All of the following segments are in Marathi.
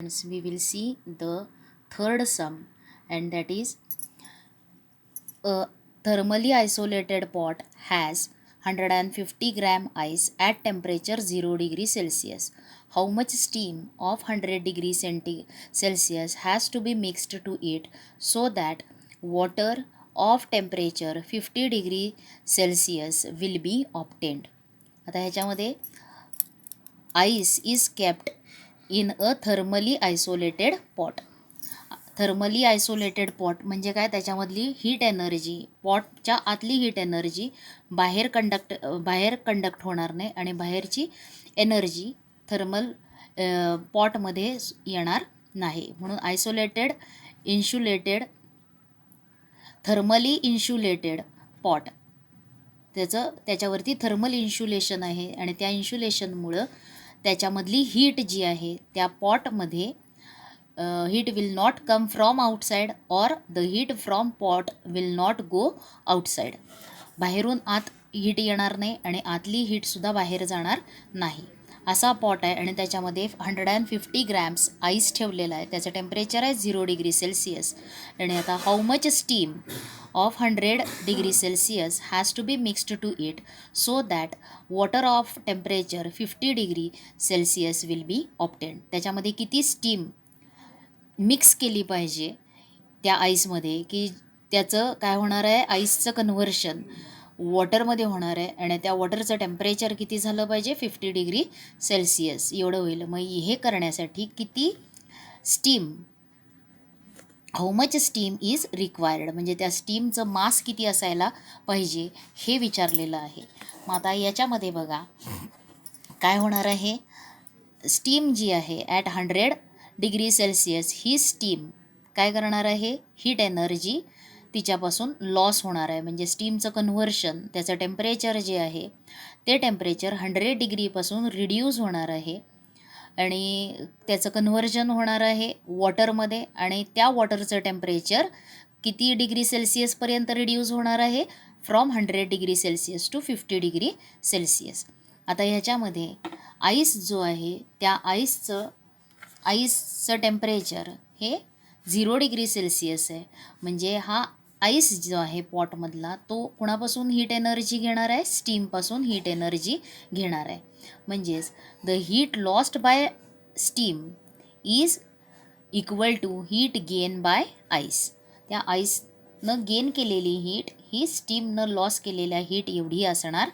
We will see the third sum, and that is a thermally isolated pot has 150 gram ice at temperature 0 degree Celsius. How much steam of 100 degree Celsius has to be mixed to it so that water of temperature 50 degree Celsius will be obtained. आता ह्याच्यामध्ये ice is kept in a thermally isolated pot. Thermally isolated pot म्हणजे काय, त्याच्यामधली हीट एनर्जी, पॉटच्या आतली हीट एनर्जी बाहेर कंडक्ट होणार नाही आणि बाहेरची एनर्जी थर्मल पॉटमध्ये येणार नाही. म्हणून आयसोलेटेड थर्मली इन्शुलेटेड पॉट, त्याच्यावरती थर्मल इन्शुलेशन आहे आणि त्या इन्शुलेशनमुळं त्याच्यामधली हीट जी आहे त्या पॉटमध्ये heat will not come from outside or the heat from pot will not go outside. बाहेरून आत हीट येणार नाही आणि आतली हीटसुद्धा बाहेर जाणार नाही असा पॉट आहे आणि त्याच्यामध्ये 150 ग्रॅम्स आईस ठेवलेला आहे. त्याचं टेम्परेचर आहे 0 डिग्री सेल्सिअस. आणि आता how much steam of 100 degree Celsius has to be mixed to it so that water of temperature 50 degree Celsius will be obtained. त्याच्यामध्ये किती स्टीम मिक्स केली पाहिजे त्या आईसमध्ये की त्याचं काय होणार आहे, आईसचं कन्व्हर्शन वॉटरमध्ये होणार आहे आणि त्या वॉटरचं टेम्परेचर किती झालं पाहिजे, 50 डिग्री सेल्सिअस एवढं होईल. मग हे करण्यासाठी किती steam, how much steam is required, म्हणजे त्या स्टीमचं मास किती असायला पाहिजे हे विचारलेलं आहे. मग आता याच्यामध्ये बघा काय होणार आहे, स्टीम जी आहे at 100 degree Celsius he steam काय करणार आहे, हीट एनर्जी तिच्यापासून लॉस होणार आहे. म्हणजे स्टीमचं कन्व्हर्शन, त्याचं टेम्परेचर जे आहे ते टेम्परेचर 100 डिग्रीपासून रिड्यूस होणार आहे आणि त्याचं कन्व्हर्जन होणार आहे वॉटरमध्ये आणि त्या वॉटरचं टेम्परेचर किती डिग्री सेल्सिअसपर्यंत रिड्यूस होणार आहे, from 100 degree Celsius to 50 degree Celsius. आता ह्याच्यामध्ये आईस जो आहे त्या आईसचं टेम्परेचर हे 0 डिग्री सेल्सिअस आहे. म्हणजे हा आईस जो आहे पॉटमधला तो कोणापासून हीट एनर्जी घेणार आहे, स्टीमपासून हीट एनर्जी घेणार आहे. म्हणजेच the heat lost by steam is equal to heat gain by ice. त्या आईसनं गेन केलेली हीट ही स्टीमनं लॉस केलेल्या हीट एवढी असणार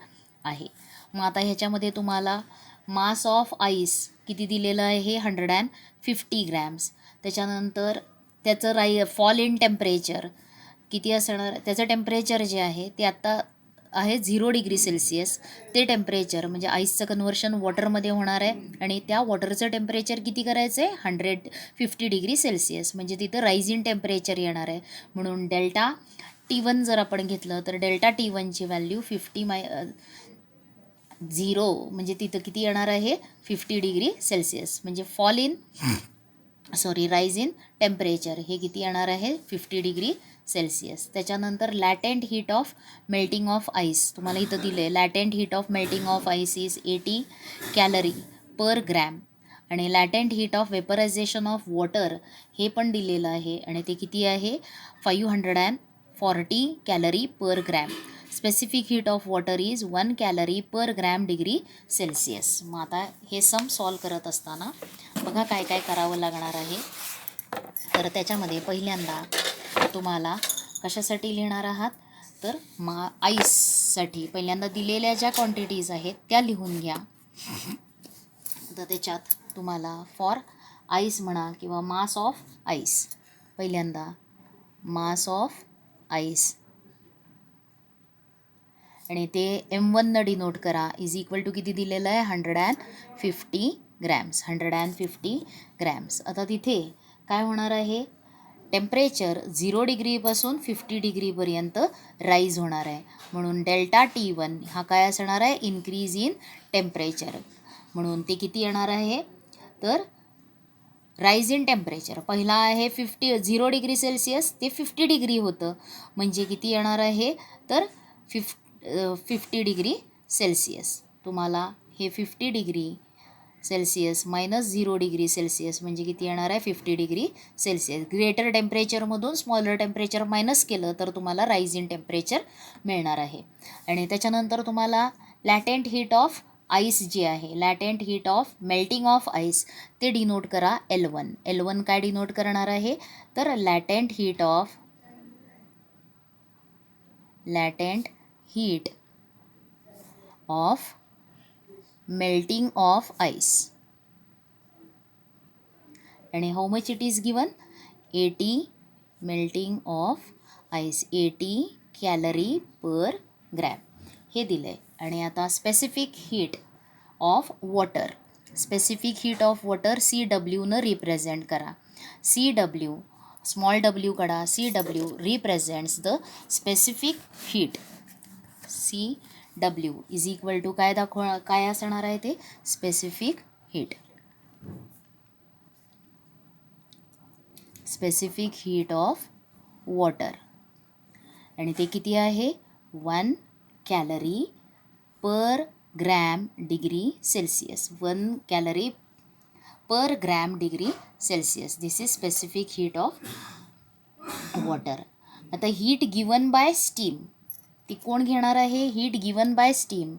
आहे. मग आता ह्याच्यामध्ये तुम्हाला मास ऑफ आईस किती दिलेलं आहे, हे 150 ग्रॅम्स. त्याच्यानंतर त्याचं फॉल इन टेम्परेचर किती असणार, त्याचं टेम्परेचर जे आहे ते आत्ता आहे 0 डिग्री सेल्सिअस. ते टेम्परेचर म्हणजे आईसचं कन्व्हर्शन वॉटरमध्ये होणार आहे आणि त्या वॉटरचं टेम्परेचर किती करायचं आहे, 150 डिग्री सेल्सिअस. म्हणजे तिथं राईज इन टेम्परेचर येणार आहे. म्हणून डेल्टा T1 जर आपण घेतलं तर डेल्टा T1ची व्हॅल्यू 0 म्हणजे तिथं किती येणार आहे, 50 डिग्री सेल्सिअस. म्हणजे राईज इन टेम्परेचर हे किती येणार आहे, 50 डिग्री सेल्सिअस. त्याच्यानंतर latent heat of melting of ice तुम्हाला इथं दिलं आहे. Latent heat of melting of ice is 80 calorie per gram आणि latent heat of vaporization of water हे पण दिलेलं आहे आणि ते किती आहे, 540 calorie per gram. Specific heat of water is 1 calorie per gram degree Celsius. मग आता हे सम सॉल्व करत असताना बघा काय काय करावं लागणार आहे. तर त्याच्यामध्ये पहिल्यांदा तुम्हाला कशासाठी लिहिणार आहात, तर आईससाठी पहिल्यांदा दिलेल्या ज्या क्वांटिटीज आहेत त्या लिहून घ्या. तर त्याच्यात तुम्हाला फॉर आईस म्हणा किंवा मास ऑफ आईस, पहिल्यांदा मास ऑफ आईस आणि ते M1 डिनोट करा, इज इक्वल टू किती दिलेलं आहे, 150 ग्रॅम्स. 150 ग्रॅम्स. आता तिथे काय होणार आहे, टेम्परेचर 0 डिग्रीपासून 50 डिग्रीपर्यंत राईज होणार आहे. म्हणून डेल्टा T1 हा काय असणार आहे, इन्क्रीज इन टेम्परेचर. म्हणून ते किती येणार आहे, तर राईज इन टेम्परेचर पहिला आहे 0 डिग्री सेल्सिअस ते 50 डिग्री होतं. म्हणजे किती येणार आहे, तर 50 डिग्री सेल्सिअस. तुम्हाला हे 50 degree Celsius minus 0 degree Celsius म्हणजे किती येणार आहे 50 डिग्री सेल्सिअस. ग्रेटर टेम्परेचरमधून स्मॉलर टेम्परेचर मायनस केलं तर तुम्हाला राईज इन टेम्परेचर मिळणार आहे. आणि त्याच्यानंतर तुम्हाला लॅटेंट हीट ऑफ आईस जे आहे, latent heat of melting of ice ते डिनोट करा L1. L1 काय डिनोट करणार आहे तर latent heat of melting of ice. आणि how much it is given 80 melting of ice 80 calorie per gram हे दिलं आहे. आणि आता specific heat of water, specific heat of water CW न रिप्रेझेंट करा. CW स्मॉल w काढा. CW represents the specific heat. CW is equal to काय असणार आहे ते specific heat. Specific heat of water आणि ते किती आहे 1 calorie per gram degree Celsius. 1 calorie per gram degree Celsius. This is specific heat of water. आता हीट गिवन बाय स्टीम ती कोण घेणार आहे. Heat given by steam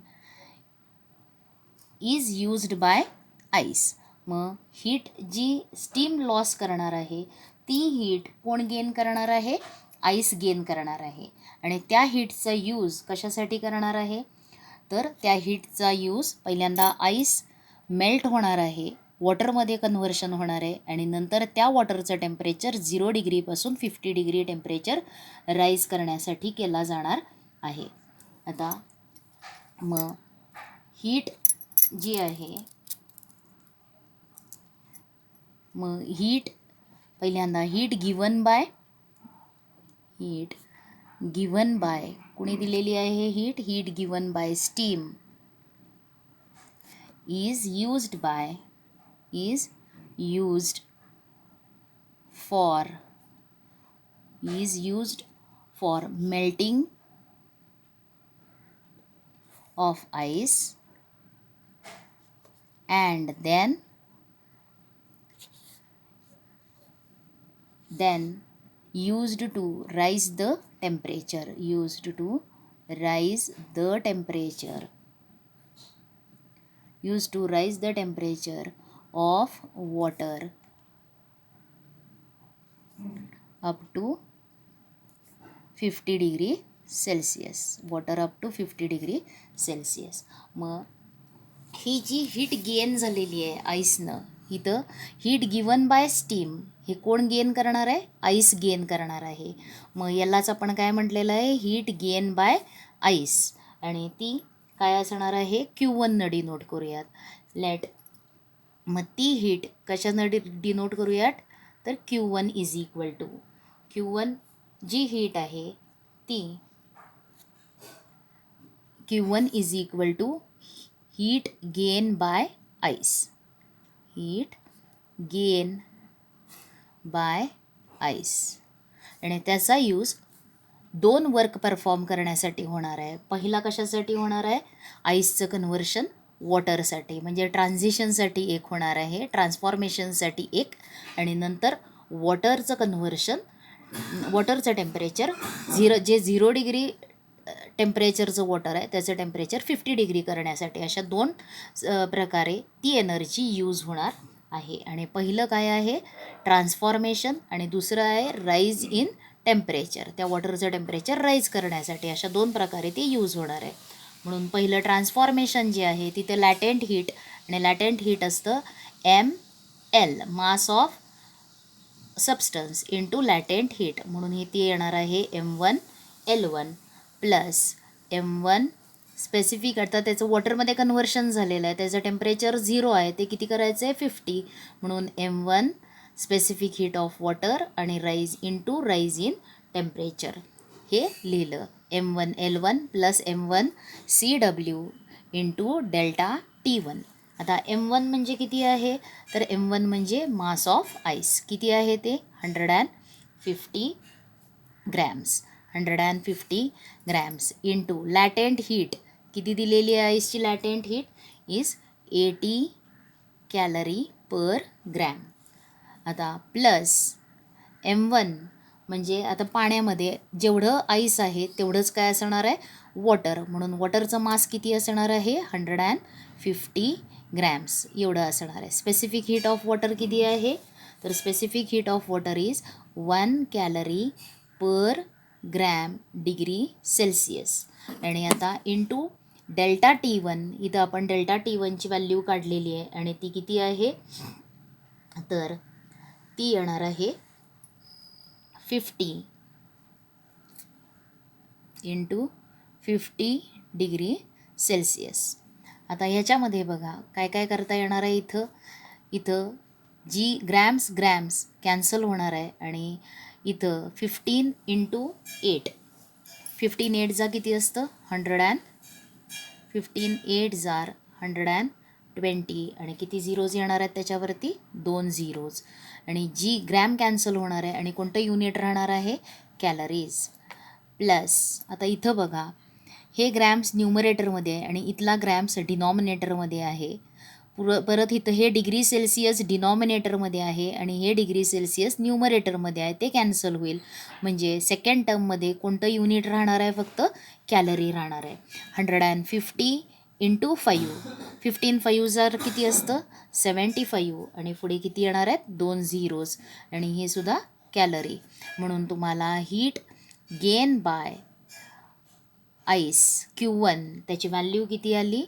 is used bye ice. मग हीट जी स्टीम लॉस करणार आहे ती हीट कोण गेन करणार आहे आईस गेन करणार आहे. आणि त्या हीटचा यूज कशासाठी करणार आहे तर त्या हीटचा यूज पहिल्यांदा आईस मेल्ट होणार आहे, वॉटरमध्ये कन्व्हर्शन होणार आहे आणि नंतर त्या वॉटरचं टेम्परेचर 0 डिग्रीपासून 50 डिग्री टेम्परेचर राईज करण्यासाठी केला जाणार आहे. आता मग हीट जी आहे मग हीट पहिल्यांदा हीट गिवन बाय कुणी दिलेली आहे heat given by steam is used for melting of ice and then used to raise the temperature of water up to 50 degree Celsius. मग ही जी हीट गेन झालेली आहे आईसनं इथं हीट गिवन बाय स्टीम हे कोण गेन करणार आहे आईस गेन करणार आहे. मग यालाच आपण काय म्हटलेलं आहे हीट गेन बाय आईस आणि ती काय असणार आहे Q1 न डिनोट करूयात. मग ती हीट कशानं डिनोट करूयात तर Q1 is equal to Q1 जी हीट आहे ती Q1 is equal to heat gain by ice. आणि त्याचा यूज 2 वर्क परफॉर्म करण्यासाठी होणार आहे. पहिला कशासाठी होणार आहे आईसचं कन्व्हर्शन वॉटरसाठी म्हणजे ट्रान्झिशनसाठी एक होणार आहे, ट्रान्सफॉर्मेशनसाठी एक आणि नंतर वॉटरचं टेम्परेचर 0 डिग्री टेम्परेचरचं वॉटर आहे त्याचं टेम्परेचर 50 डिग्री करण्यासाठी अशा 2 प्रकारे ती एनर्जी यूज होणार आहे. आणि पहिलं काय आहे ट्रान्सफॉर्मेशन आणि दुसरं आहे राईज इन टेम्परेचर. त्या वॉटरचं टेम्परेचर राईज करण्यासाठी अशा 2 प्रकारे ते यूज होणार आहे. म्हणून पहिलं ट्रान्सफॉर्मेशन जे आहे तिथे लॅटेंट हीट आणि लॅटेंट हीट असतं ML mass of substance into latent heat म्हणून हे ती येणार आहे M1L1 प्लस M1 स्पेसिफिक. आता त्याचं वॉटरमध्ये कन्व्हर्शन झालेलं आहे त्याचं टेम्परेचर 0 आहे ते किती करायचं आहे 50 म्हणून M1 specific heat of water आणि राईज इन टेम्परेचर हे लिहिलं. M1L1 plus M1 CW into delta T1. आता M1 म्हणजे किती आहे तर M1 म्हणजे मास ऑफ आईस किती आहे ते 150 ग्रॅम्स इंटू लॅटेंट हीट किती दिलेली आहे आईसची latent heat is 80 calorie per gram. आता प्लस M1 म्हणजे आता पाण्यामध्ये जेवढं आईस आहे तेवढंच काय असणार आहे, वॉटर. म्हणून वॉटरचं मास किती असणार आहे, 150 ग्रॅम्स एवढं असणार आहे. स्पेसिफिक हीट ऑफ वॉटर किती आहे, तर specific heat of water is 1 calorie per gram degree Celsius. आणि आता इंटू डेल्टा T1, इथं आपण डेल्टा T1ची व्हॅल्यू काढलेली आहे आणि ती किती आहे, तर ती येणार आहे 50 इंटू 50 डिग्री सेल्सिअस. आता ह्याच्यामध्ये बघा काय काय करता येणार आहे. इथं जी ग्रॅम्स कॅन्सल होणार आहे आणि इथं 15 इंटू 8, 15 8 जा किती असतं, 15 8 जार 120 आणि किती झिरोज येणार आहेत त्याच्यावरती, 2 झिरोज. आणि जी ग्रॅम कॅन्सल होणार आहे आणि कोणतं युनिट राहणार आहे, कॅलरीज. प्लस आता इथं बघा हे ग्रॅम्स न्यूमरेटरमध्ये आहे आणि इथला ग्रॅम्स डिनॉमिनेटरमध्ये आहे. परत इथं हे डिग्री सेल्सिअस डिनॉमिनेटरमध्ये आहे आणि हे डिग्री सेल्सिअस न्यूमरेटरमध्ये आहे, ते कॅन्सल होईल. म्हणजे सेकंड टर्ममध्ये कोणतं युनिट राहणार आहे, फक्त कॅलरी राहणार आहे. 150 इंटू 5, 15 5 जार किती असतं, 75 आणि पुढे किती येणार आहेत, 2 झिरोज आणि हे सुद्धा कॅलरी. म्हणून तुम्हाला heat gain by ice Q1 त्याची व्हॅल्यू किती आली,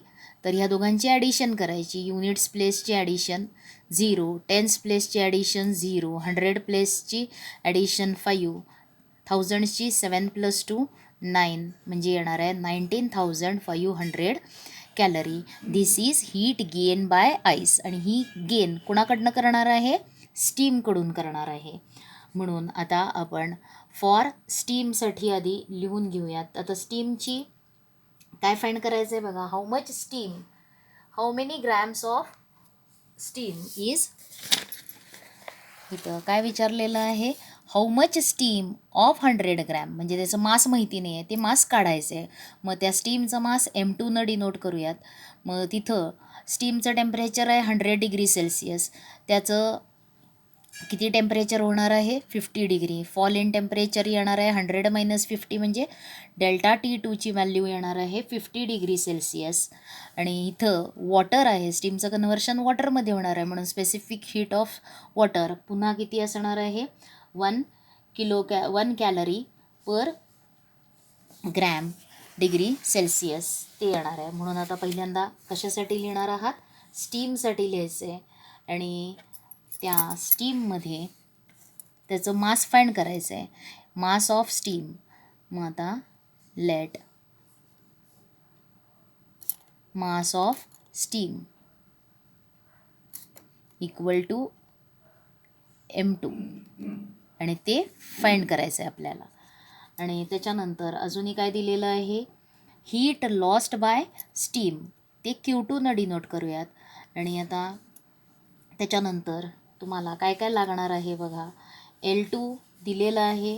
तर ह्या दोघांची ॲडिशन करायची. युनिट्स प्लेसची ॲडिशन 0, टेन्स प्लेसची ॲडिशन 0, 100 प्लेसची ॲडिशन 5, थाउजंड्सची 7 + 2 9 म्हणजे येणार आहे 19,500 कॅलरी. This is heat gain by ice. आणि ही गेन कोणाकडनं करणार आहे, स्टीमकडून करणार आहे. म्हणून आता आपण फॉर स्टीमसाठी आधी लिहून घेऊयात. आता स्टीमची काय फाइंड करायचं आहे बघा, how many grams of steam is, इथं काय विचारलेलं आहे, how much steam of 100 gram, म्हणजे त्याचं मास माहिती नाही आहे, ते मास काढायचं आहे. मग त्या स्टीमचं मास M2 न डिनोट करूयात. मग तिथं स्टीमचं टेम्परेचर आहे 100 डिग्री सेल्सिअस, त्याचं किती टेम्परेचर होणार आहे, 50 डिग्री. फॉल इन टेम्परेचर येणार आहे 100 - 50 म्हणजे डेल्टा T2ची व्हॅल्यू येणार आहे 50 डिग्री सेल्सिअस. आणि इथं वॉटर आहे, स्टीमचं कन्व्हर्शन वॉटरमध्ये होणार आहे, म्हणून स्पेसिफिक हीट ऑफ वॉटर पुन्हा किती असणार आहे, 1 calorie per gram degree Celsius ते येणार आहे. म्हणून आता पहिल्यांदा कशासाठी लिहिणार आहात, स्टीमसाठी लिहायचं आहे आणि त्या स्टीममध्ये त्याचं मास फाइंड करायचं आहे, मास ऑफ स्टीम. मग आता let mass of steam equal to M2 आणि ते फाइंड करायचं आहे आपल्याला. आणि त्याच्यानंतर अजूनही काय दिलेलं आहे, हीट लॉस्ट बाय स्टीम, ते Q2 न डिनोट करूयात. आणि आता त्याच्यानंतर तुम्हाला काय काय लागणार आहे बघा, L2 दिलेलं आहे,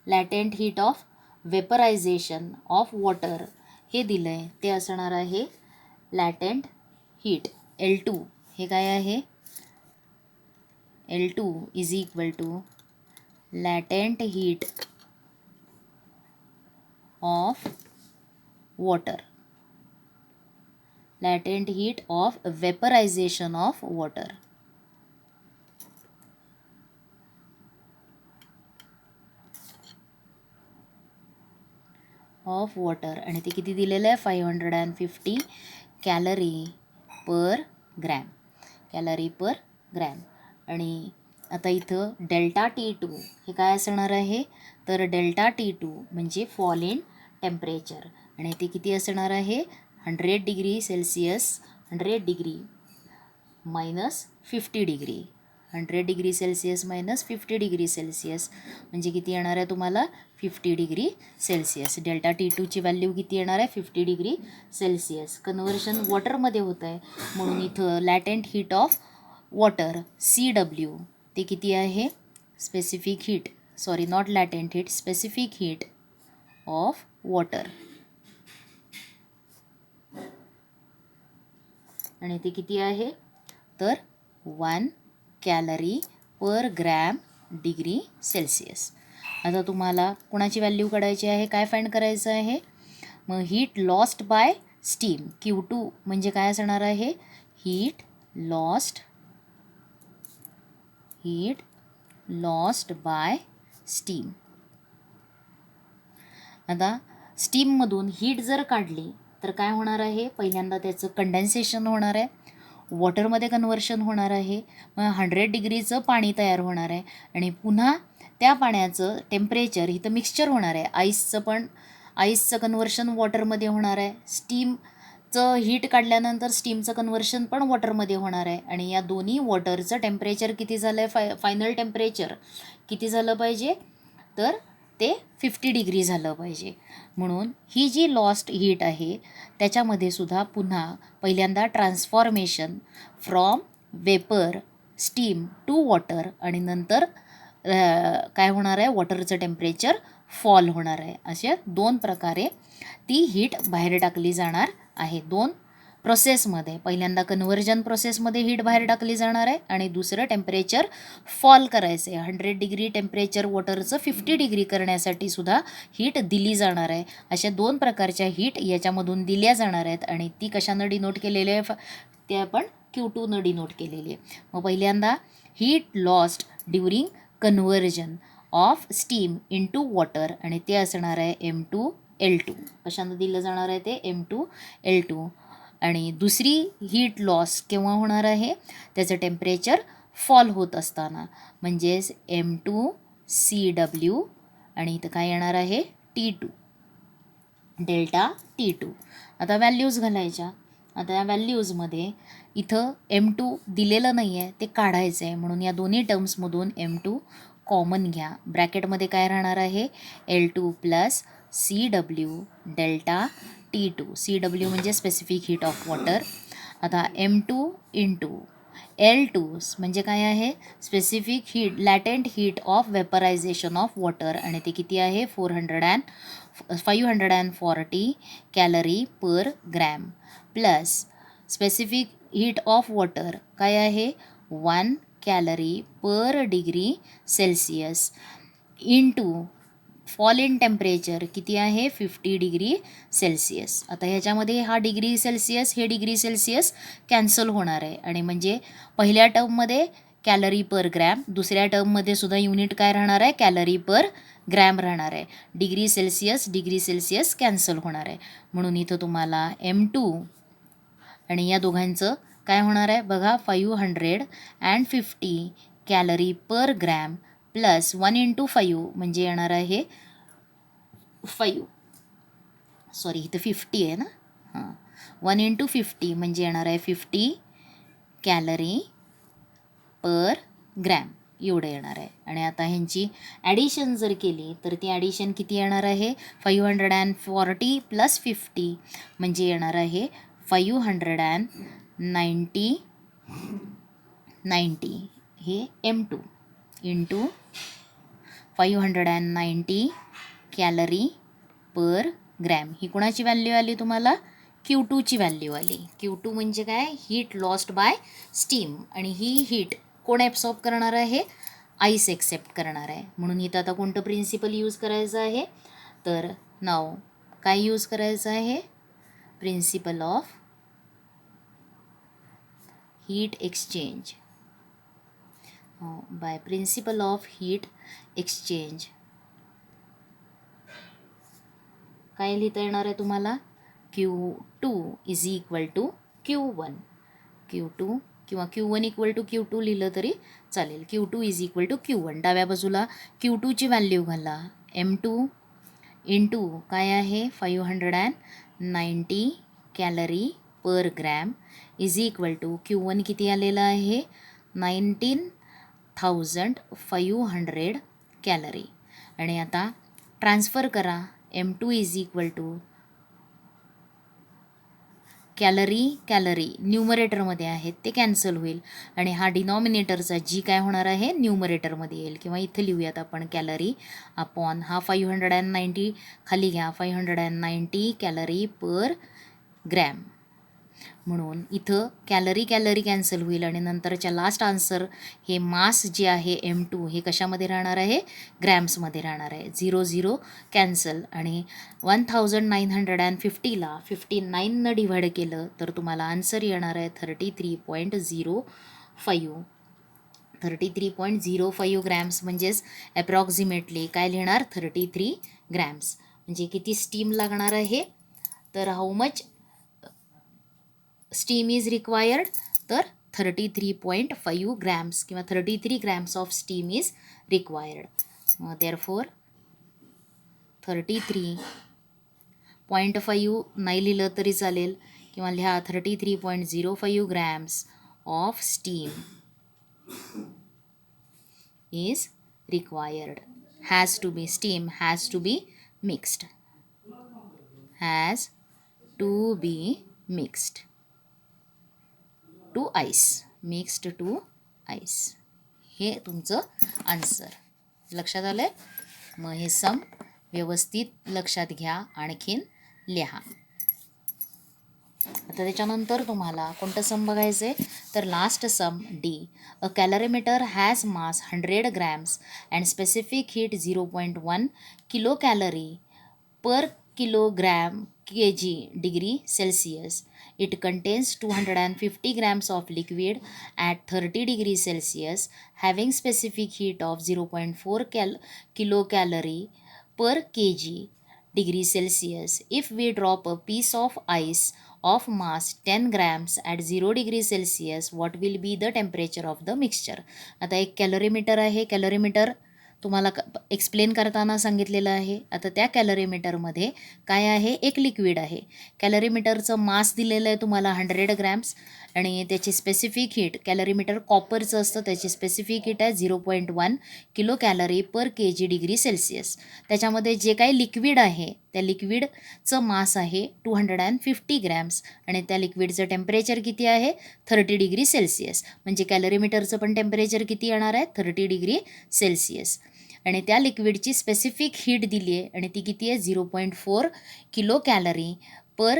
latent heat of vaporization of water हे दिलं आहे, ते असणार आहे लॅटेंट हीट L2. हे काय आहे, L2 is equal to latent heat of water, latent heat of vaporization of water. Of water आणि ते किती दिलेलं आहे, 550 calorie per gram, calorie per gram. आणि आता इथं डेल्टा T2 हे काय असणार आहे, तर डेल्टा T2 म्हणजे फॉल इन टेम्परेचर आणि ते किती असणार आहे, 100 degree Celsius, 100 degree minus 50 degree, 100 degree Celsius minus 50 degree Celsius म्हणजे किती येणार आहे तुम्हाला, 50 डिग्री सेल्सिअस. डेल्टा T2ची व्हॅल्यू किती येणार आहे, 50 डिग्री सेल्सिअस. कन्व्हर्शन वॉटरमध्ये होतं आहे म्हणून इथं latent heat of water CW ते किती आहे, specific heat, sorry not latent heat, specific heat of water आणि ते किती आहे तर 1 calorie per gram degree Celsius. आता तुम्हाला कोणाची व्हॅल्यू काढायची आहे, काय फाइंड करायचं आहे, मग heat lost by steam Q2 म्हणजे काय असणार आहे, हीट लॉस्ट बाय स्टीम. आता स्टीममधून हीट जर काढली तर काय होणार आहे, पहिल्यांदा त्याचं कंडेन्सेशन होणार आहे, वॉटरमध्ये कन्व्हर्शन होणार आहे, मग 100 डिग्रीचं पाणी तयार होणार आहे आणि पुन्हा त्या पाण्याचं टेम्परेचर इथं मिक्सचर होणार आहे, आईसचं कन्व्हर्शन वॉटरमध्ये होणार आहे, स्टीमचं हीट काढल्यानंतर स्टीमचं कन्व्हर्शन पण वॉटरमध्ये होणार आहे आणि या दोन्ही वॉटरचं टेम्परेचर किती झालं आहे, फायनल टेम्परेचर किती झालं पाहिजे तर ते 50 डिग्री झालं पाहिजे. म्हणून ही जी लॉस्ट हीट आहे त्याच्यामध्ये सुद्धा पुन्हा पहिल्यांदा transformation from vapour steam to water आणि नंतर काय होणार आहे, वॉटरचं टेम्परेचर फॉल होणार आहे. अशा 2 प्रकारे ती हीट बाहेर टाकली जाणार आहे. 2 प्रोसेसमध्ये, पहिल्यांदा कन्व्हर्जन प्रोसेसमध्ये हीट बाहेर टाकली जाणार आहे आणि दुसरं टेम्परेचर फॉल करायचं आहे, 100 डिग्री टेम्परेचर वॉटरचं 50 डिग्री करण्यासाठी सुद्धा हीट दिली जाणार आहे. अशा 2 प्रकारच्या हीट याच्यामधून दिल्या जाणार आहेत आणि ती कशानं डिनोट केलेली आहे, ते आपण Q2 डिनोट केलेली आहे. मग पहिल्यांदा heat lost during conversion of steam into water आणि ते असणार आहे M2L2. कशानं दिलं जाणार आहे ते M2L2. आणि दुसरी हीट लॉस केव्हा होणार आहे, त्याचं टेम्परेचर फॉल होत असताना, म्हणजेच M2CW आणि इथं काय येणार आहे T2, डेल्टा T2. आता व्हॅल्यूज घालायच्या. आता या व्हॅल्यूजमध्ये इथं M2 दिलेलं नाही आहे, ते काढायचं आहे, म्हणून या दोन्ही टर्म्समधून M2 कॉमन घ्या. ब्रॅकेटमध्ये काय राहणार आहे, L2 plus CW delta T2. CW म्हणजे स्पेसिफिक हीट ऑफ वॉटर. आता M2 इंटू L2 म्हणजे काय आहे, specific heat latent heat of vaporization of water आणि ते किती आहे 540 calorie per gram plus specific heat of water काय आहे 1 calorie per degree Celsius into fall in temperature किती आहे 50 डिग्री सेल्सिअस. आता ह्याच्यामध्ये हा डिग्री सेल्सिअस हे डिग्री सेल्सिअस कॅन्सल होणार आहे आणि म्हणजे पहिल्या टर्ममध्ये कॅलरी पर ग्रॅम, दुसऱ्या टर्ममध्ये सुद्धा युनिट काय राहणार आहे कॅलरी पर ग्रॅम राहणार आहे. डिग्री सेल्सिअस कॅन्सल होणार आहे, म्हणून इथं तुम्हाला M2 आणि या दोघांचं काय होणार आहे बघा 550 calorie per gram plus 1 into 5 म्हणजे येणार आहे 5, सॉरी इथं 50 आहे ना, हां 1 इंटू 50 म्हणजे येणार आहे 50 कॅलरी पर ग्रॅम एवढं येणार आहे. आणि आता ह्यांची ॲडिशन जर केली तर ती ॲडिशन किती येणार आहे 540 प्लस 50 म्हणजे येणार आहे 590 हे M2 into 590 calorie per gram. ही कोणाची व्हॅल्यू आली तुम्हाला Q2ची व्हॅल्यू आली. Q2 म्हणजे काय हीट लॉस्ट बाय स्टीम आणि ही हीट कोण ॲब्सॉर्ब करणार आहे, आईस एक्सेप्ट करणार आहे. म्हणून इथं आता कोणतं प्रिन्सिपल यूज करायचं आहे तर नाव काय यूज करायचं आहे, principle of heat exchange. By principle of heat exchange काय लिहिता येणार आहे तुम्हाला Q2 is equal to Q1. Q2 किंवा Q1 इक्वल टू Q2 लिहिलं तरी चालेल. Q2 is equal to Q1. डाव्या बाजूला Q2ची व्हॅल्यू घाला, M2 इंटू काय आहे 590 calorie per gram is equal to Q1 किती आलेलं आहे 19,500 कॅलरी. आणि आता ट्रान्सफर करा, M2 is equal to calorie न्यूमरेटरमध्ये आहेत ते कॅन्सल होईल आणि हा डिनॉमिनेटरचा जी काय होणार आहे न्यूमरेटरमध्ये येईल, किंवा इथं लिहूयात आपण कॅलरी अपॉन हा 590 खाली घ्या 590 कॅलरी पर ग्रॅम म्हणून इथं कॅलरी कॅन्सल होईल आणि नंतरच्या लास्ट आन्सर हे मास जे आहे M2 हे कशामध्ये राहणार आहे, ग्रॅम्समध्ये राहणार आहे. 0 कॅन्सल आणि 1950ला 59 डिव्हाइड केलं तर तुम्हाला आन्सर येणार आहे 33.05 ग्रॅम्स, म्हणजेच ॲप्रॉक्सिमेटली काय लिहिणार 33 ग्रॅम्स. म्हणजे किती स्टीम लागणार आहे, तर how much steam is required, तर 33.5 ग्रॅम्स किंवा 33 grams of steam is required. Therefore 33.5 नाही लिहिलं तरी चालेल किंवा लिहा 33.05 grams of steam is required. Has to be, steam has to be mixed. Has to be mixed to ice. Mixed to ice. हे तुमचं आन्सर. लक्षात आलं? मग हे सम व्यवस्थित लक्षात घ्या, आणखीन लिहा. आता त्याच्यानंतर तुम्हाला कोणतं सम बघायचं आहे, तर last sum D. A calorimeter has mass 100 grams and specific heat 0.1 kilo calorie per kilogram kg degree Celsius. It contains 250 grams of liquid at 30 degrees Celsius having specific heat of 0.4 kilocalorie per kg degree Celsius. If we drop a piece of ice of mass 10 grams at 0 degree Celsius, what will be the temperature of the mixture? आता एक कॅलरीमीटर आहे. कॅलरीमीटर तुम्हाला एक्सप्लेन करताना सांगितलेलं आहे. आता त्या कॅलरीमीटरमध्ये काय आहे, एक लिक्विड आहे. कॅलरीमीटरचं मास दिलेलं आहे तुम्हाला 100 ग्रॅम्स आणि त्याची स्पेसिफिक हीट, कॅलरीमीटर कॉपरचं असतं, त्याची स्पेसिफिक हीट आहे 0.1 kilo calorie per kg degree Celsius. त्याच्यामध्ये जे काही लिक्विड आहे त्या लिक्विडचं मास आहे 250 ग्रॅम्स आणि त्या लिक्विडचं टेम्परेचर किती आहे 30 डिग्री सेल्सिअस. म्हणजे कॅलरीमीटरचं पण टेम्परेचर किती येणार आहे 30 डिग्री सेल्सिअस. आणि त्या लिक्विडची स्पेसिफिक हीट दिली आहे आणि ती किती आहे 0.4 kilo calorie per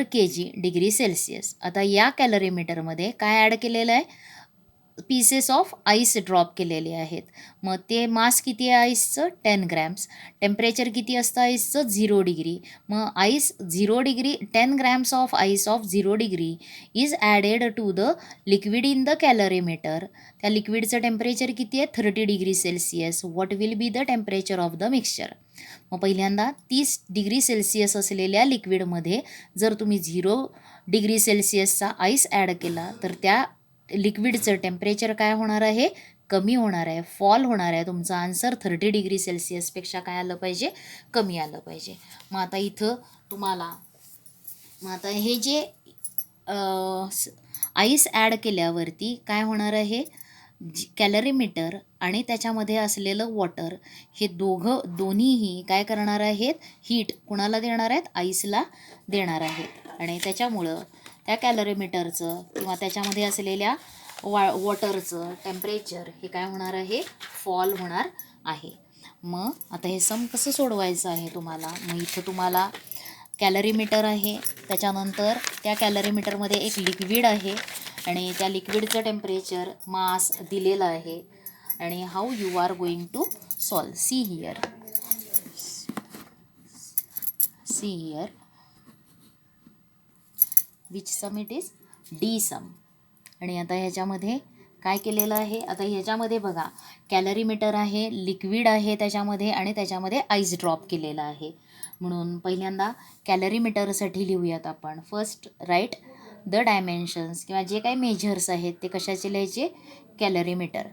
kg degree Celsius. आता या कॅलरीमीटरमध्ये काय ॲड केलेलं आहे, पीसेस ऑफ आईस ड्रॉप केलेले आहेत. मग ते मास किती आहे आईसचं 10 ग्रॅम्स. टेम्परेचर किती असतं आईसचं 0 डिग्री. मग ice 0 degree 10 grams of ice of 0 degree is added to the liquid in the calorimeter. त्या लिक्विडचं टेम्परेचर किती आहे 30 degree Celsius. What will be the temperature of the mixture. मग पहिल्यांदा 30 डिग्री सेल्सिअस असलेल्या लिक्विडमध्ये जर तुम्ही 0 डिग्री सेल्सिअसचा आईस ॲड केला तर त्या लिक्विडचं टेम्परेचर काय होणार आहे, कमी होणार आहे, फॉल होणार आहे. तुमचा आन्सर 30 डिग्री सेल्सिअसपेक्षा काय आलं पाहिजे, कमी आलं पाहिजे. मग आता इथं तुम्हाला आता हे जे आईस ॲड केल्यावरती काय होणार आहे, कॅलरीमीटर आणि त्याच्यामध्ये असलेलं वॉटर हे दोन्हीही काय करणार आहेत, हीट कुणाला देणार आहेत, आईसला देणार आहेत. आणि त्याच्यामुळं त्या कॅलरीमीटरचं किंवा त्याच्यामध्ये असलेल्या वॉटरचं टेम्परेचर हे काय होणार आहे, फॉल होणार आहे. मग आता हे सम कसं सोडवायचं आहे तुम्हाला. मग इथं तुम्हाला कॅलरीमीटर आहे, त्याच्यानंतर त्या कॅलरीमीटरमध्ये एक लिक्विड आहे आणि त्या लिक्विडचं टेम्परेचर मास दिलेलं आहे. आणि how you are going to solve, see here which sum it is, the sum. आणि आता ह्याच्यामध्ये काय केलेलं आहे, आता ह्याच्यामध्ये बघा कॅलरीमीटर आहे, लिक्विड आहे त्याच्यामध्ये आणि त्याच्यामध्ये आईस ड्रॉप केलेला आहे. म्हणून पहिल्यांदा कॅलरीमीटरसाठी लिहूयात आपण. फर्स्ट राईट द डायमेन्शन्स किंवा जे काही मेजर्स आहेत ते कशाचे लिहायचे, कॅलरीमीटर.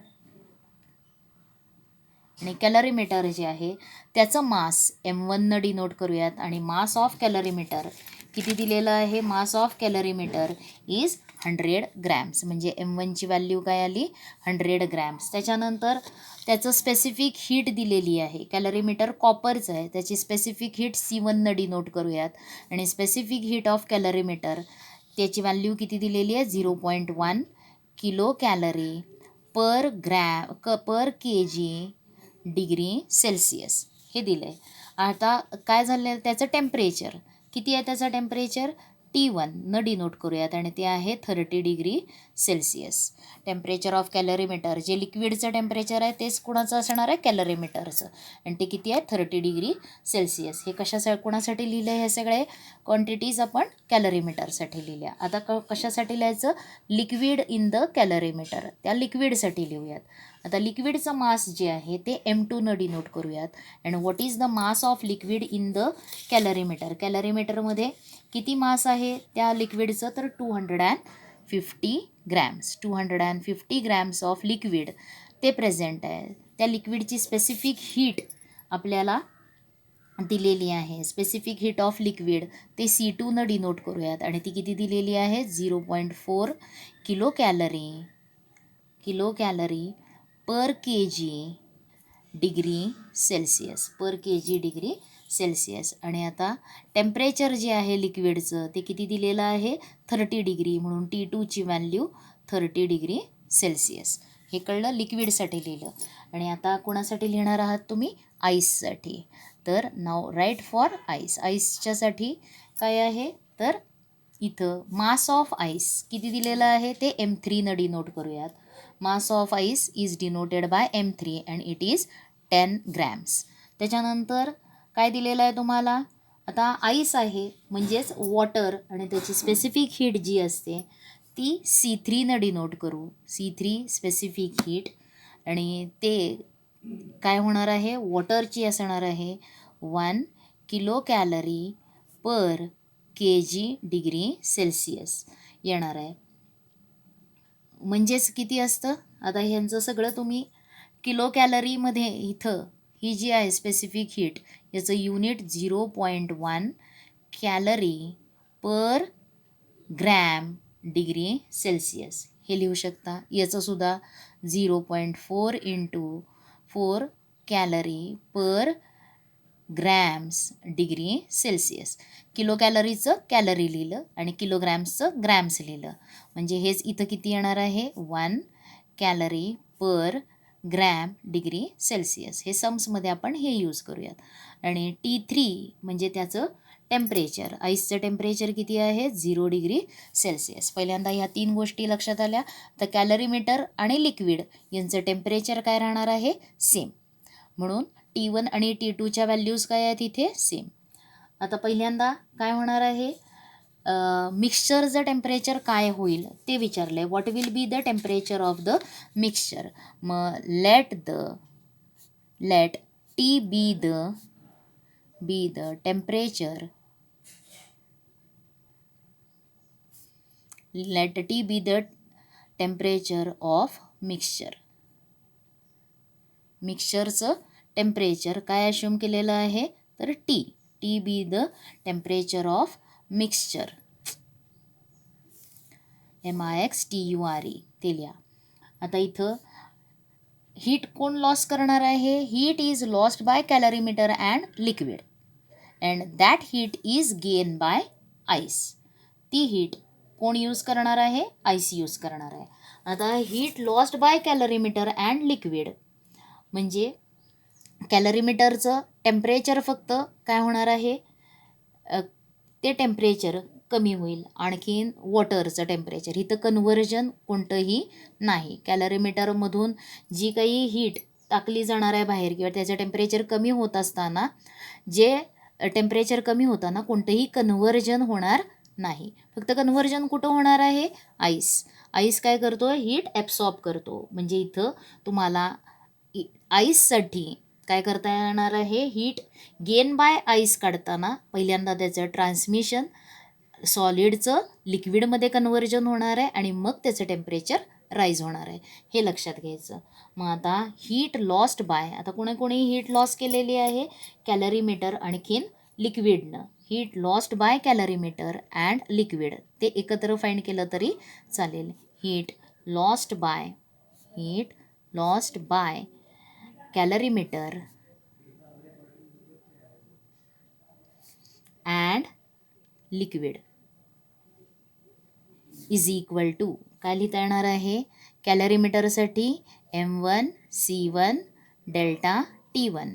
आणि कॅलरीमीटर जे आहे त्याचं मास M1 डिनोट करूयात. आणि मास ऑफ कॅलरीमीटर किती दिलेलं आहे, मास ऑफ कॅलरीमीटर इज 100 ग्रॅम्स. म्हणजे M1ची व्हॅल्यू काय आली 100 ग्रॅम्स. त्याच्यानंतर त्याचं स्पेसिफिक हीट दिलेली आहे. कॅलरीमीटर कॉपरचं आहे, त्याची स्पेसिफिक हीट C1 डिनोट करूयात. आणि स्पेसिफिक हीट ऑफ कॅलरीमीटर त्याची व्हॅल्यू किती दिलेली आहे 0.1 kilo calorie per kg degree Celsius हे दिलं आहे. आता काय झालं, त्याचं टेम्परेचर किती आहे त्याचं टेम्परेचर T1 न डिनोट करूयात आणि ते आहे 30 डिग्री सेल्सिअस. टेम्परेचर ऑफ कॅलरीमीटर, जे लिक्विडचं टेम्परेचर आहे तेच कुणाचं असणार आहे कॅलरीमीटरचं, आणि ते किती आहे 30 डिग्री सेल्सिअस. हे कुणासाठी लिहिलं आहे? हे सगळे क्वांटिटीज आपण कॅलरीमीटरसाठी लिहिल्या. आता कशासाठी लिहायचं? लिक्विड इन द कॅलरीमीटर, त्या लिक्विडसाठी लिहूयात. आता लिक्विडचं मास जे आहे ते M2 न डिनोट करूयात. And what is the mass of liquid in the calorimeter? कॅलरीमीटरमध्ये किती मास आहे त्या लिक्विडचं? तर 250 ग्रॅम्स. 250 ग्रॅम्स ऑफ लिक्विड ते प्रेझेंट आहे. त्या लिक्विडची स्पेसिफिक हीट आपल्याला दिलेली आहे. स्पेसिफिक हीट ऑफ लिक्विड ते C2 न डिनोट करूयात आणि ती किती दिलेली आहे? 0.4 kilo calorie per kg degree Celsius, per kg degree Celsius. आणि आता टेम्परेचर जे आहे लिक्विडचं ते किती दिलेलं आहे? 30 डिग्री, म्हणून T2ची व्हॅल्यू 30 डिग्री सेल्सिअस. हे कळलं, लिक्विडसाठी लिहिलं. आणि आता कोणासाठी लिहिणार आहात तुम्ही? आईससाठी. तर नाव राईट फॉर आईस. आईसच्यासाठी काय आहे? तर इथं मास ऑफ आईस किती दिलेलं आहे ते M3 न डिनोट करूयात. Mass of ice is denoted by M3 and it is 10 grams. त्याच्यानंतर काय दिलेलं आहे तुम्हाला? आता आईस आहे म्हणजेच वॉटर, आणि त्याची स्पेसिफिक हीट जी असते ती C3 न डिनोट करू. C3 स्पेसिफिक हीट, आणि ते काय होणार आहे? वॉटरची असणार आहे 1 kilo calorie per kg degree Celsius येणार आहे. म्हणजेच किती असतं? आता ह्यांचं सगळं तुम्ही किलो कॅलरीमध्ये, इथं ही जी आहे स्पेसिफिक हीट याचं unit 0.1 calorie per gram degree Celsius हे लिहू शकता. याचंसुद्धा 0.4 into 4 calorie per grams degree Celsius. Kilo कॅलरीचं कॅलरी लिहिलं आणि किलोग्रॅम्सचं ग्रॅम्स लिहिलं. म्हणजे हेच इथं किती येणार आहे? 1 calorie per gram degree Celsius. हे सम्समध्ये आपण हे यूज करूयात. आणि T3 म्हणजे त्याचं टेम्परेचर. आईसचं टेम्परेचर किती आहे? 0 डिग्री सेल्सिअस. पहिल्यांदा ह्या 3 गोष्टी लक्षात आल्या. तर कॅलरीमीटर आणि लिक्विड यांचं टेम्परेचर काय राहणार आहे? सेम. म्हणून T1 आणि T2च्या व्हॅल्यूज काय आहेत इथे? सेम. आता पहिल्यांदा काय होणार आहे? मिक्सचरचं टेम्परेचर काय होईल ते विचारलं आहे. What will be the temperature of the mixture? मग let T be the temperature, let T be the temperature of mixture. मिक्सचरचं टेम्परेचर काय अश्युम केलेलं आहे? तर T be the temperature of mixture, MIXTURE ते लिहा. आता इथं हीट कोण लॉस करणार आहे? Heat is lost by calorimeter and liquid and that heat is gain by ice. ती हीट कोण यूज करणार आहे? आईस यूज करणार आहे. आता heat lost by calorimeter and liquid म्हणजे कॅलरीमीटरचं टेम्परेचर फक्त काय होणार आहे? ते टेम्परेचर कमी होईल. आणखीन वॉटरचं टेम्परेचर, इथं कन्व्हर्जन कोणतंही नाही. कॅलरीमीटरमधून जी काही हीट टाकली जाणार आहे बाहेर किंवा त्याचं टेम्परेचर कमी होत असताना, जे टेम्परेचर कमी होताना कोणतंही कन्व्हर्जन होणार नाही. फक्त कन्व्हर्जन कुठं होणार आहे? आईस काय करतो? हीट ॲब्सॉर्ब करतो. म्हणजे इथं तुम्हाला आईससाठी काय करता येणार आहे? हीट गेन बाय आईस काढताना पहिल्यांदा त्याचं ट्रान्समिशन सॉलिडचं लिक्विडमध्ये कन्व्हर्जन होणार आहे आणि मग त्याचं टेम्परेचर राईज होणार आहे. हे लक्षात घ्यायचं. मग आता हीट लॉस्ट बाय, आता कोणी हीट लॉस केलेली आहे? कॅलरीमीटर आणखीन लिक्विडनं. Heat lost by calorimeter and liquid ते एकत्र फाइंड केलं तरी चालेल. Heat lost by calorimeter and liquid is equal to काय लिहिता येणार आहे? कॅलरीमीटरसाठी M1 C1 delta T1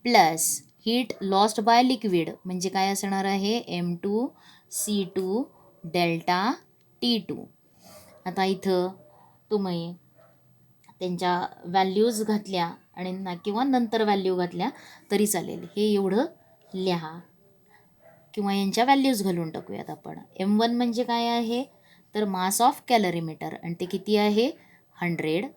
plus heat lost by liquid म्हणजे काय असणार आहे M2C2 डेल्टा T2. आता इथं तुम्ही त्यांच्या व्हॅल्यूज घातल्या आणि किंवा नंतर व्हॅल्यू घातल्या तरी चालेल. हे एवढं लिहा किंवा यांच्या व्हॅल्यूज घालून टाकूयात आपण. M1 म्हणजे काय आहे तर मास ऑफ कॅलरीमीटर आणि ते किती आहे 100.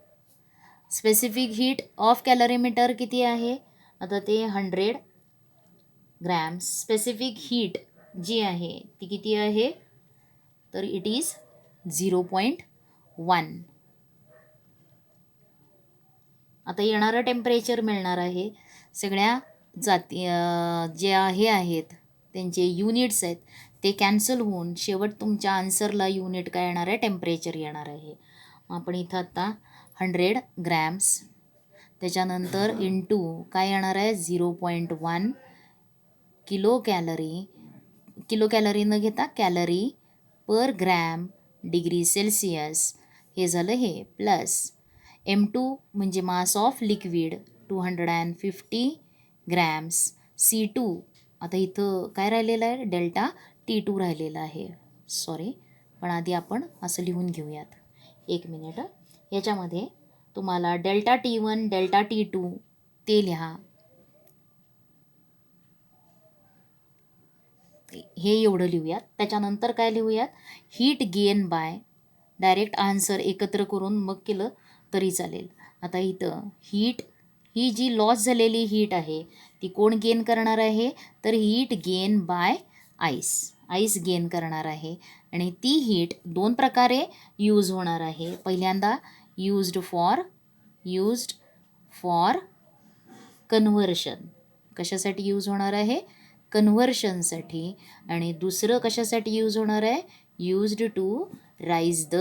स्पेसिफिक हीट ऑफ कॅलरीमीटर किती आहे आता ते 100 ग्रॅम्स. स्पेसिफिक हीट जी आहे ती किती आहे तर इट इज 0.1. आता येणारं टेम्परेचर मिळणार आहे सगळ्या जाती जे हे आहेत त्यांचे युनिट्स आहेत ते कॅन्सल होऊन शेवट तुमच्या आन्सरला युनिट काय येणार आहे टेम्परेचर येणार आहे. आपण इथं आता 100 ग्रॅम्स त्याच्यानंतर इंटू काय येणार आहे 0.1 किलो कॅलरी न घेता calorie per gram degree Celsius हे झालं हे प्लस M2 म्हणजे मास ऑफ लिक्विड 250 ग्रॅम्स. C2 आता इथं काय राहिलेलं आहे डेल्टा T2 राहिलेला आहे सॉरी पण आधी आपण असं लिहून घेऊयात 1 मिनिट. याच्यामध्ये तुम्हाला डेल्टा T1 डेल्टा T2 ते लिहा. हे एवढं लिहूयात. त्याच्यानंतर काय लिहूयात heat gain bye direct answer एकत्र करून मग केलं तरी चालेल. आता इथं हीट ही जी लॉस झालेली हीट आहे ती कोण गेन करणार आहे तर heat gain by ice gain करणार आहे आणि ती हीट 2 प्रकारे यूज होणार आहे. पहिल्यांदा यूज्ड फॉर कन्व्हर्शन. कशासाठी यूज होणार आहे कन्व्हर्शनसाठी. आणि दुसरं कशासाठी यूज होणार आहे used to raise the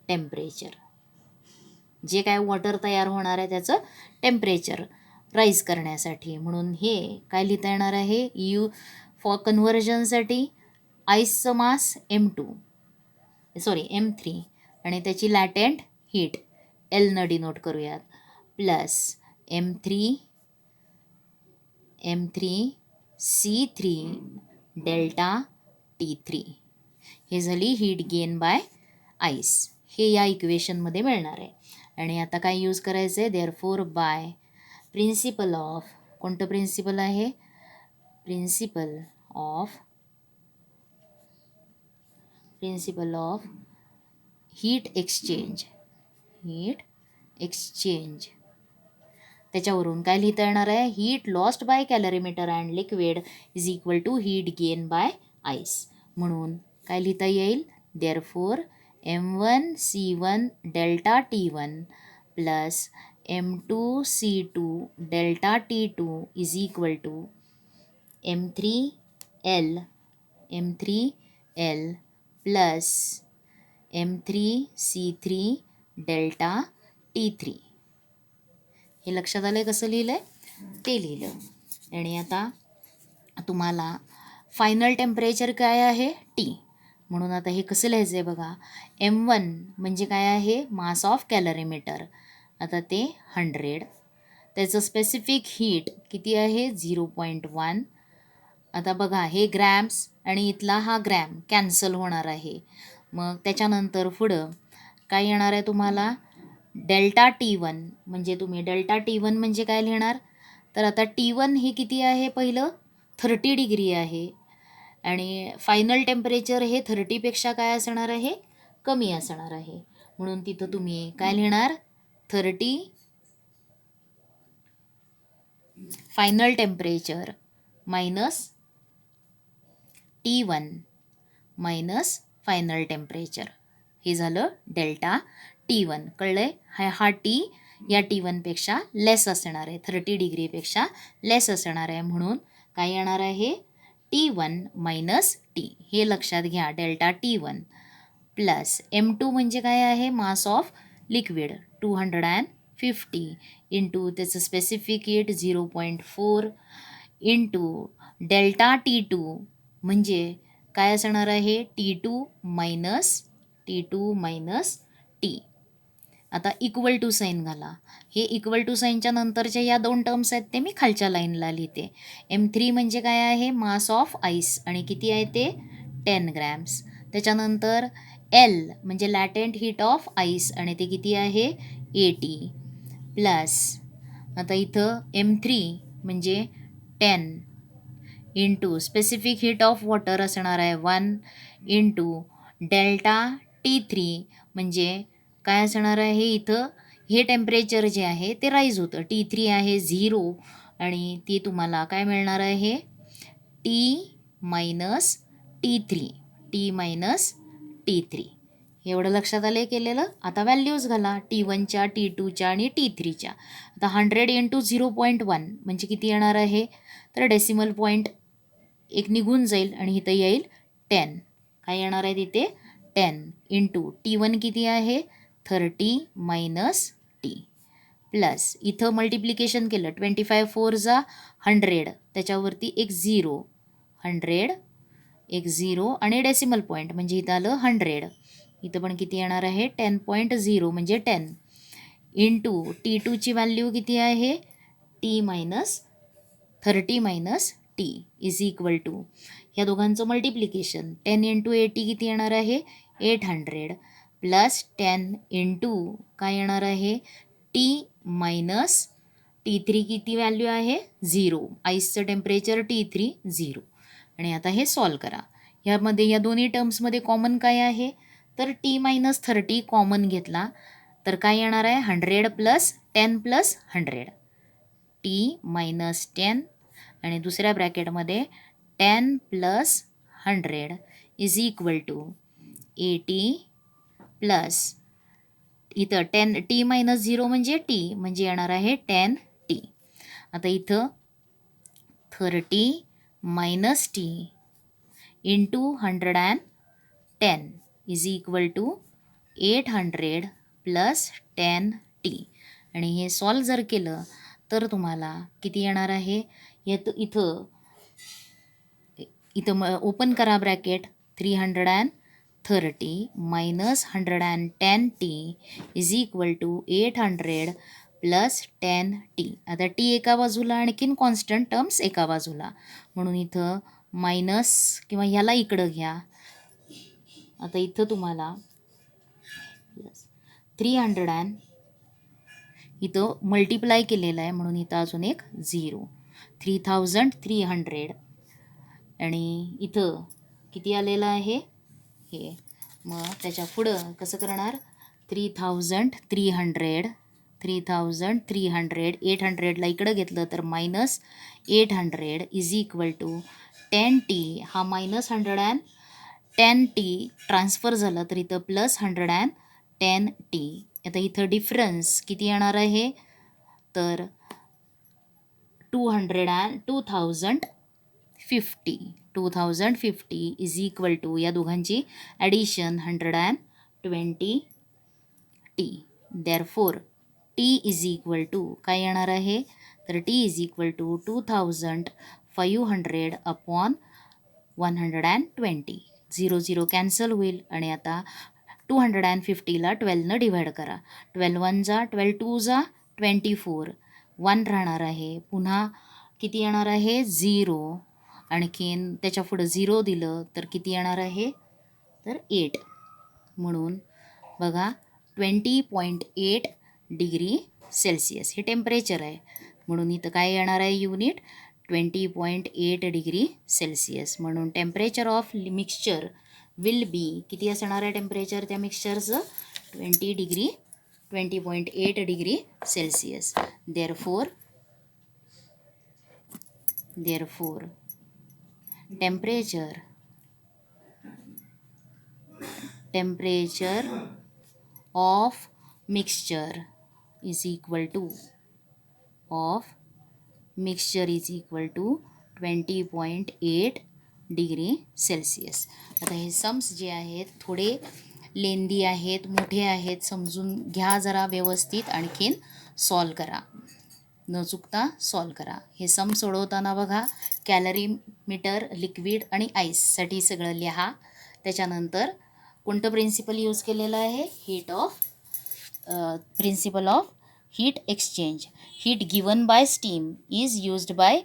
temperature. जे काय वॉटर तयार होणार आहे त्याचं टेम्परेचर राईज करण्यासाठी. म्हणून हे काय लिहिता येणार आहे फॉर कन्व्हर्जनसाठी आईसचं मास M3 आणि त्याची लॅटेंट हीट L न डिनोट करूयात प्लस M3C3 डेल्टा T3 हे झाली हीट गेन बाय आईस. हे या इक्वेशनमध्ये मिळणार आहे. आणि आता काय यूज करायचं आहे देअरफोर बाय प्रिन्सिपल ऑफ कोणतं प्रिन्सिपल आहे प्रिन्सिपल ऑफ हीट एक्सचेंज त्याच्यावरून काय लिहिता येणार आहे heat lost by calorimeter and liquid is equal to heat gain by ice. म्हणून काय लिहिता येईल therefore M1C1 delta T1 plus M2C2 delta T2 is equal to M3L plus M3C3 delta T3. हे लक्षात आलं आहे कसं लिहिलं आहे ते लिहिलं. आणि आता तुम्हाला फायनल टेम्परेचर काय आहे T. म्हणून आता हे कसं लिहायचं आहे बघा M1 म्हणजे काय आहे मास ऑफ कॅलरीमीटर आता ते 100. त्याचं स्पेसिफिक हीट किती आहे 0.1. आता बघा हे ग्रॅम्स आणि इथला हा ग्रॅम कॅन्सल होणार आहे. मग त्याच्यानंतर पुढं काय येणार आहे तुम्हाला डेल्टा T1 म्हणजे तुम्ही डेल्टा T1 म्हणजे काय लिहिणार तर आता T1 हे किती आहे पहिलं 30 डिग्री आहे आणि फायनल टेम्परेचर हे 30पेक्षा काय असणार आहे कमी असणार आहे. म्हणून तिथं तुम्ही काय लिहिणार 30 final temperature minus T1 minus final temperature हे झालं डेल्टा T1. कळलं आहे हा T या T1पेक्षा लेस असणार आहे 30 डिग्रीपेक्षा लेस असणार आहे. म्हणून काय येणार आहे T1 मायनस T हे लक्षात घ्या डेल्टा T1 प्लस M2 म्हणजे काय आहे मास ऑफ लिक्विड 250 इंटू त्याचं specific heat 0.4 into delta T2 म्हणजे काय असणार आहे T2 मायनस T आता इक्वल टू साईन घाला. हे इक्वल टू साईनच्या नंतरच्या या 2 टर्म्स आहेत ते मी खालच्या लाईनला लिहिते. M3 म्हणजे काय आहे, मास ऑफ आईस, आणि किती आहे ते 10 ग्रॅम्स. त्याच्यानंतर L म्हणजे लॅटेंट हीट ऑफ आईस, आणि ते किती आहे 80 प्लस. आता इथं M3 म्हणजे 10 into specific heat of water असणार आहे 1 इंटू डेल्टा T3 म्हणजे काय असणार आहे, इथं हे टेम्परेचर जे आहे ते राईज होतं. T3 आहे 0 आणि ती तुम्हाला काय मिळणार आहे T minus T3. T minus T3. एवढं लक्षात आलं केलेलं. आता व्हॅल्यूज घाला T1च्या, T2च्या आणि T3च्या. आता 100 इंटू 0.1 म्हणजे किती येणार आहे, तर डेसिमल पॉईंट एक निघून जाईल आणि इथं येईल 10. काय येणार आहे तिथे 10 इंटू T1 किती आहे 30 मायनस T प्लस. इथं मल्टिप्लिकेशन केलं 25 4 जा 100, त्याच्यावरती एक 0, 100 एक 0 आणि डेसिमल पॉईंट म्हणजे इथं आलं 100. इथं पण किती येणार आहे 10.0 म्हणजे 10 इंटू T2ची व्हॅल्यू किती आहे T minus 30 minus T is equal to ह्या दोघांचं मल्टिप्लिकेशन 10 इंटू 80 किती येणार आहे 800 प्लस 10 इंटू काय येणार आहे T मायनस T3 किती व्हॅल्यू आहे 0. आईसचं टेम्परेचर T3 0. आणि आता हे सॉल्व करा. ह्यामध्ये या दोन्ही टर्म्समध्ये कॉमन काय आहे, तर T मायनस 30 कॉमन घेतला तर काय येणार आहे 100 प्लस 10 प्लस 100. T मायनस 10 आणि दुसऱ्या ब्रॅकेटमध्ये 10 plus 100 is equal to 80 plus इथं 10 T मायनस 0 म्हणजे T म्हणजे येणार आहे 10T. आता इथं 30 minus T into 110 is equal to 800 plus 10T. आणि हे सॉल्व जर केलं तर तुम्हाला किती येणार आहे, इथं ओपन करा bracket 330 minus 110T is equal to 800 plus 10T. आता T एका बाजूला आणखीन कॉन्स्टंट टर्म्स एका बाजूला, म्हणून इथं मायनस किंवा ह्याला इकडं घ्या. आता इथं तुम्हाला 300 इथं मल्टिप्लाय केलेलं आहे म्हणून इथं अजून एक 0, 3300 आणि इथं किती आलेलं आहे हे. मग त्याच्या पुढं कसं करणार 3300 800ला इकडं घेतलं तर minus 800 is equal to 10T. हा मायनस 110T ट्रान्सफर झाला तर इथं प्लस 110T. आता इथं डिफरन्स किती येणार आहे तर 2050 इज इक्वल टू या दोघांची addition 120T. Therefore T is equal to काय येणार आहे तर T is equal to 2500 upon 120. 0 0 cancel होईल आणि आता 250ला 12नं डिवाइड करा. 12 1 जा 12 2 जा 24, 1 राहणार आहे. पुन्हा किती येणार आहे 0, आणखीन त्याच्या पुढं 0 दिलं तर किती येणार आहे तर 8. म्हणून बघा 20.8 डिग्री सेल्सिअस हे टेम्परेचर आहे. म्हणून इथं काय येणार आहे युनिट 20.8 डिग्री सेल्सिअस. म्हणून temperature of mixture will be किती असणार आहे टेम्परेचर त्या मिक्सचरचं 20.8 degree Celsius. Therefore temperature of mixture is equal to 20.8 degree Celsius. आता हे सम्स जे आहेत थोडे लेंदी आहेत, मोठे आहेत, समजून घ्या जरा व्यवस्थित, आणखीन सॉल्व करा, न चुकता सॉल्व करा. हे सम सोडवताना बघा कॅलरीमीटर, लिक्विड आणि आईससाठी सगळं लिहा. त्याच्यानंतर कोणतं प्रिन्सिपल यूज केलेलं आहे heat of principle of heat exchange. Heat given by steam is used by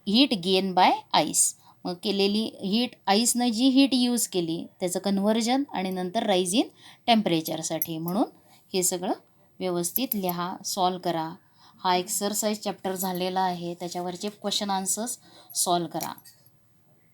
heat gain by ice. मग केलेली हीट, आईसनं जी हीट यूज केली त्याचं कन्व्हर्जन आणि नंतर राईज इन टेम्परेचरसाठी. म्हणून हे सगळं व्यवस्थित लिहा, सॉल्व करा. हा एक्सरसाइज चॅप्टर झालेला आहे, त्याच्यावरचे क्वेश्चन आन्सर्स सॉल्व करा.